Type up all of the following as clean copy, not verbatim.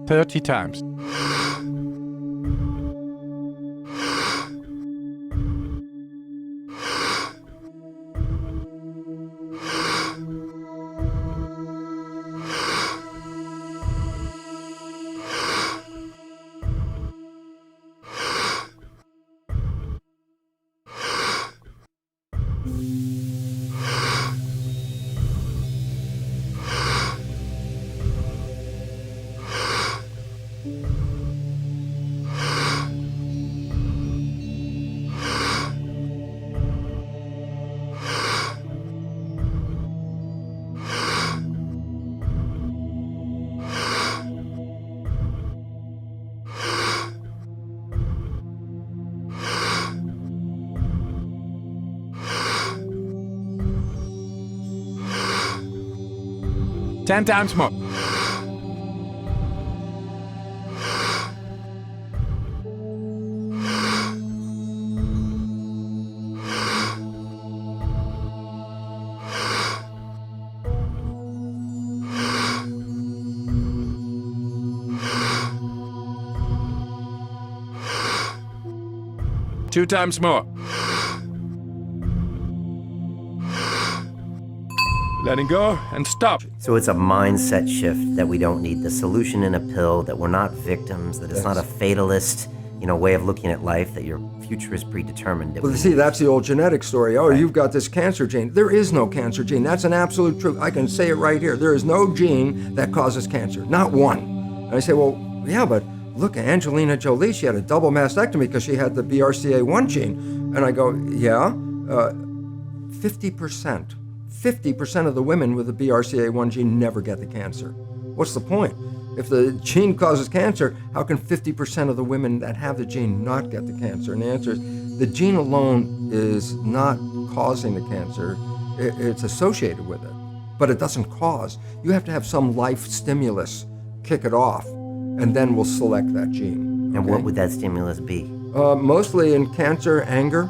30 times. Ten times more. Two times more. Letting go and stop. So it's a mindset shift that we don't need the solution in a pill, that we're not victims, that it's not a fatalist, way of looking at life, that your future is predetermined. Well, see, that's the old genetic story. Oh, Right. You've got this cancer gene. There is no cancer gene. That's an absolute truth. I can say it right here. There is no gene that causes cancer. Not one. And I say, well, yeah, but look, Angelina Jolie, she had a double mastectomy because she had the BRCA1 gene. And I go, yeah, 50%. 50% of the women with the BRCA1 gene never get the cancer. What's the point? If the gene causes cancer, how can 50% of the women that have the gene not get the cancer? And the answer is, the gene alone is not causing the cancer. It's associated with it, but it doesn't cause. You have to have some life stimulus kick it off, and then we'll select that gene. And what would that stimulus be? Mostly in cancer, anger.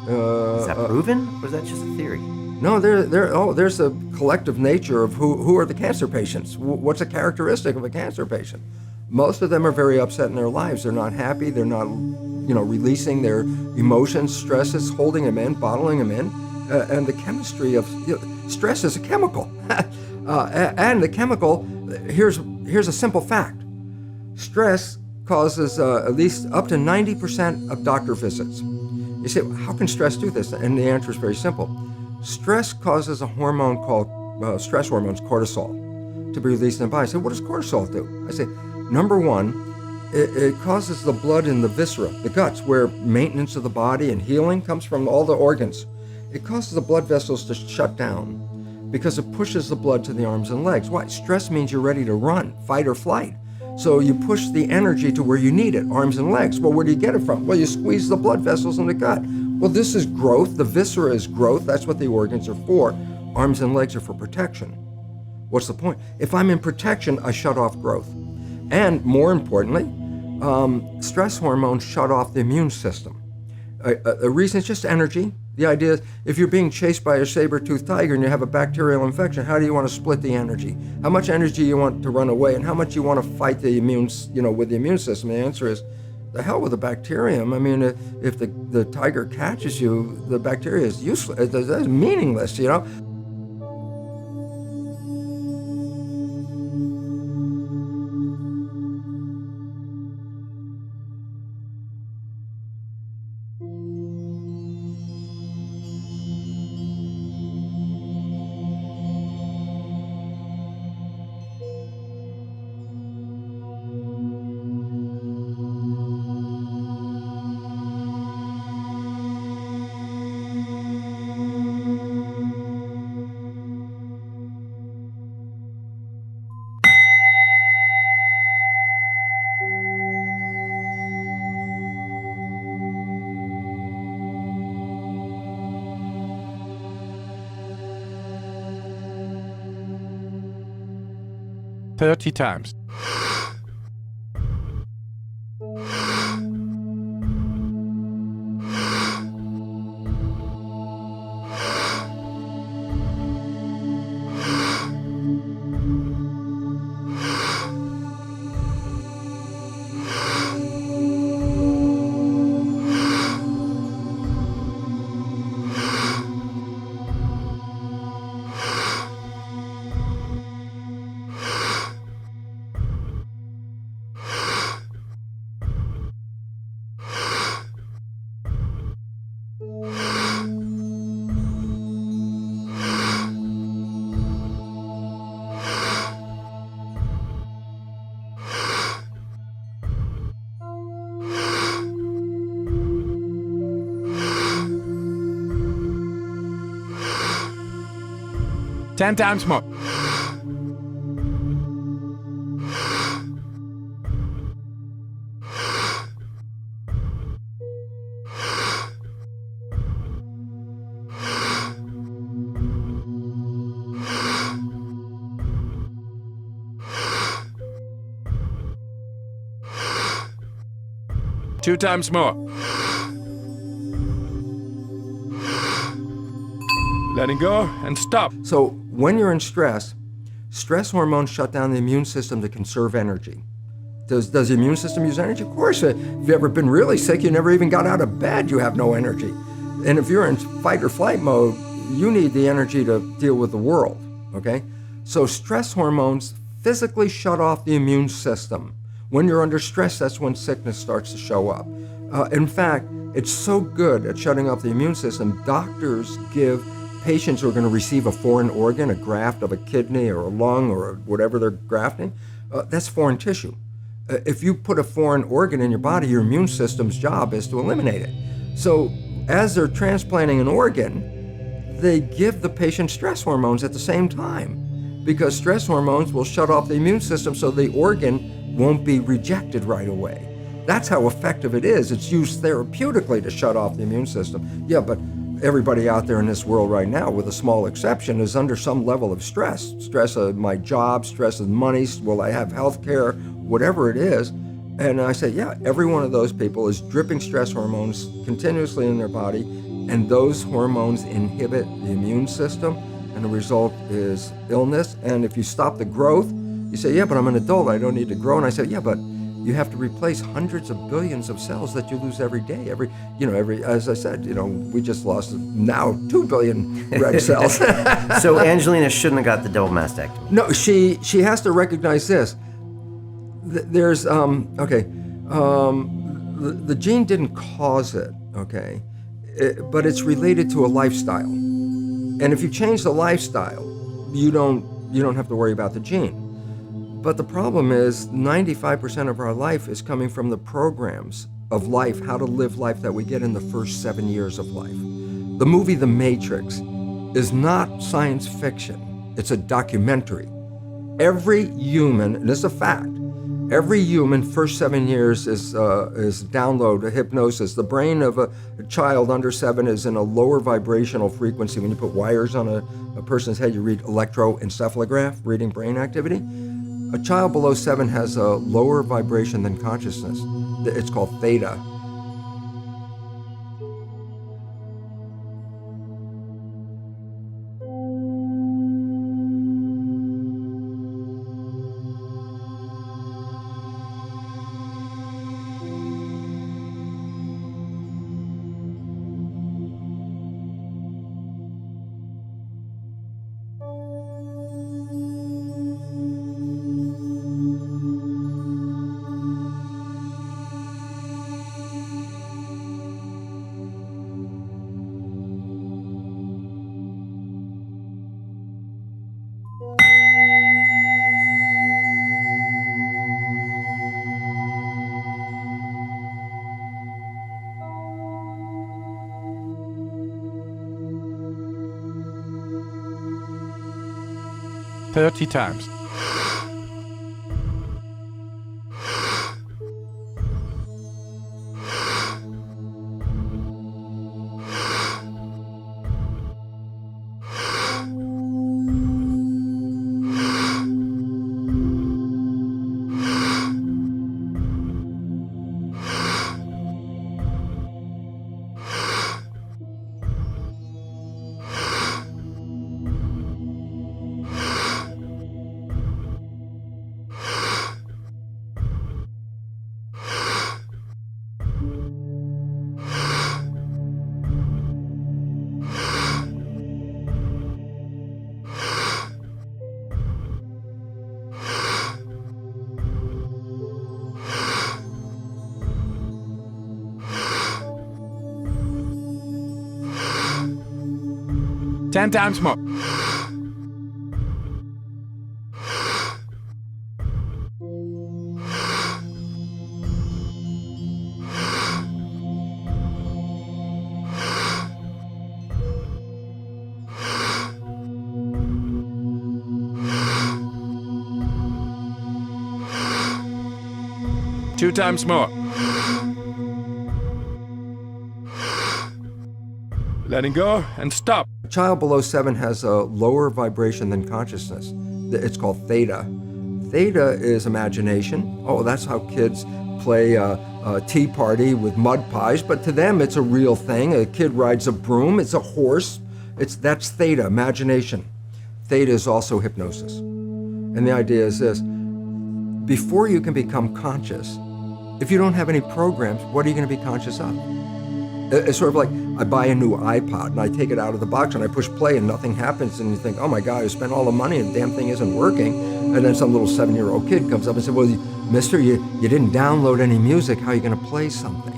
Is that proven, or is that just a theory? No, there's a collective nature of who are the cancer patients. What's a characteristic of a cancer patient? Most of them are very upset in their lives. They're not happy. They're not, releasing their emotions. Stress is holding them in, bottling them in, and the chemistry of stress is a chemical. And the chemical, here's a simple fact: stress causes at least up to 90% of doctor visits. You say, how can stress do this? And the answer is very simple. Stress causes a hormone called stress hormones, cortisol, to be released in the body. I say, what does cortisol do? I say, number one, it causes the blood in the viscera, the guts, where maintenance of the body and healing comes from all the organs. It causes the blood vessels to shut down because it pushes the blood to the arms and legs. Why? Stress means you're ready to run, fight or flight. So you push the energy to where you need it, arms and legs. Well, where do you get it from? Well, you squeeze the blood vessels in the gut. Well, this is growth. The viscera is growth. That's what the organs are for. Arms and legs are for protection. What's the point? If I'm in protection, I shut off growth. And more importantly, stress hormones shut off the immune system. The reason is just energy. The idea is if you're being chased by a saber-toothed tiger and you have a bacterial infection, how do you want to split the energy? How much energy you want to run away and how much you want to fight the with the immune system? The answer is, the hell with the bacterium. I mean, if the tiger catches you, the bacteria is useless. It's meaningless, you know? 30 times. 10 times more. Two times more. Letting go and stop. So when you're in stress, stress hormones shut down the immune system to conserve energy. Does the immune system use energy? Of course. If you've ever been really sick, you never even got out of bed, you have no energy. And if you're in fight or flight mode, you need the energy to deal with the world, okay? So stress hormones physically shut off the immune system. When you're under stress, that's when sickness starts to show up. In fact, it's so good at shutting off the immune system, doctors give patients who are going to receive a foreign organ, a graft of a kidney or a lung or whatever they're grafting, that's foreign tissue. If you put a foreign organ in your body, your immune system's job is to eliminate it. So as they're transplanting an organ, they give the patient stress hormones at the same time, because stress hormones will shut off the immune system so the organ won't be rejected right away. That's how effective it is. It's used therapeutically to shut off the immune system. Yeah, but everybody out there in this world right now, with a small exception, is under some level of stress. Stress of my job, stress of money, will I have health care, whatever it is. And I say, yeah, every one of those people is dripping stress hormones continuously in their body, and those hormones inhibit the immune system, and the result is illness. And if you stop the growth, you say, yeah, but I'm an adult, I don't need to grow. And I say, yeah, but you have to replace hundreds of billions of cells that you lose every day. As I said, we just lost now 2 billion red cells. So Angelina shouldn't have got the double mastectomy. No, she has to recognize this. There's, the gene didn't cause it, okay? But it's related to a lifestyle. And if you change the lifestyle, you don't have to worry about the gene. But the problem is 95% of our life is coming from the programs of life, how to live life that we get in the first 7 years of life. The movie The Matrix is not science fiction. It's a documentary. Every human, and it's a fact, every human first 7 years is download hypnosis. The brain of a child under 7 is in a lower vibrational frequency. When you put wires on a person's head, you read electroencephalograph, reading brain activity. A child below 7 has a lower vibration than consciousness. It's called theta. Thirty times. Ten times more. 2 times more. Letting go and stop. A child below 7 has a lower vibration than consciousness. It's called theta. Theta is imagination. Oh, that's how kids play a tea party with mud pies, but to them it's a real thing. A kid rides a broom, it's a horse. That's theta, imagination. Theta is also hypnosis. And the idea is this: before you can become conscious, if you don't have any programs, what are you going to be conscious of? It's sort of like I buy a new iPod and I take it out of the box and I push play and nothing happens, and you think, oh my God, I spent all the money and the damn thing isn't working. And then some little 7-year-old kid comes up and says, well, mister, you didn't download any music, how are you going to play something?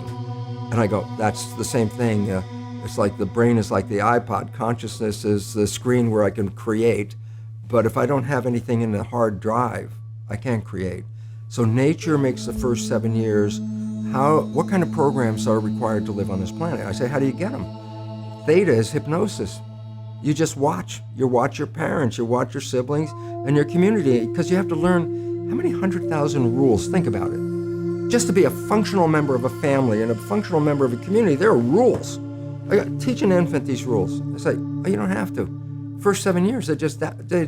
And I go, that's the same thing. It's like the brain is like the iPod. Consciousness is the screen where I can create. But if I don't have anything in the hard drive, I can't create. So nature makes the first 7 years. What kind of programs are required to live on this planet? I say, how do you get them? Theta is hypnosis. You just watch. You watch your parents, you watch your siblings, and your community, because you have to learn how many 100,000 rules. Think about it. Just to be a functional member of a family and a functional member of a community, there are rules. Teach an infant these rules. I say, oh, you don't have to. First 7 years, they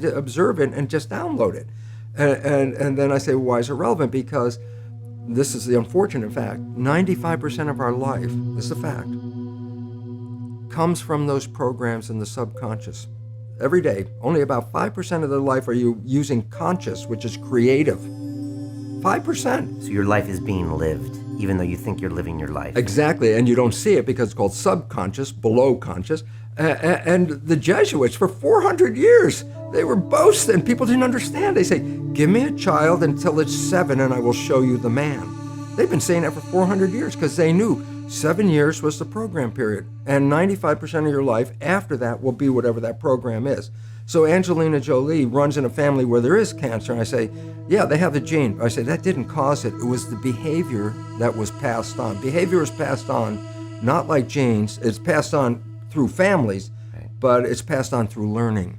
observe it and just download it. And then I say, well, why is it relevant? Because this is the unfortunate fact. 95% of our life, this is a fact, comes from those programs in the subconscious. Every day, only about 5% of their life are you using conscious, which is creative. 5%. So your life is being lived, even though you think you're living your life. Exactly, and you don't see it because it's called subconscious, below conscious. And the Jesuits, for 400 years, they were boasting. People didn't understand. They say, give me a child until it's 7 and I will show you the man. They've been saying that for 400 years because they knew 7 years was the program period. And 95% of your life after that will be whatever that program is. So Angelina Jolie runs in a family where there is cancer. And I say, yeah, they have the gene. I say, that didn't cause it. It was the behavior that was passed on. Behavior is passed on, not like genes. It's passed on through families, but it's passed on through learning.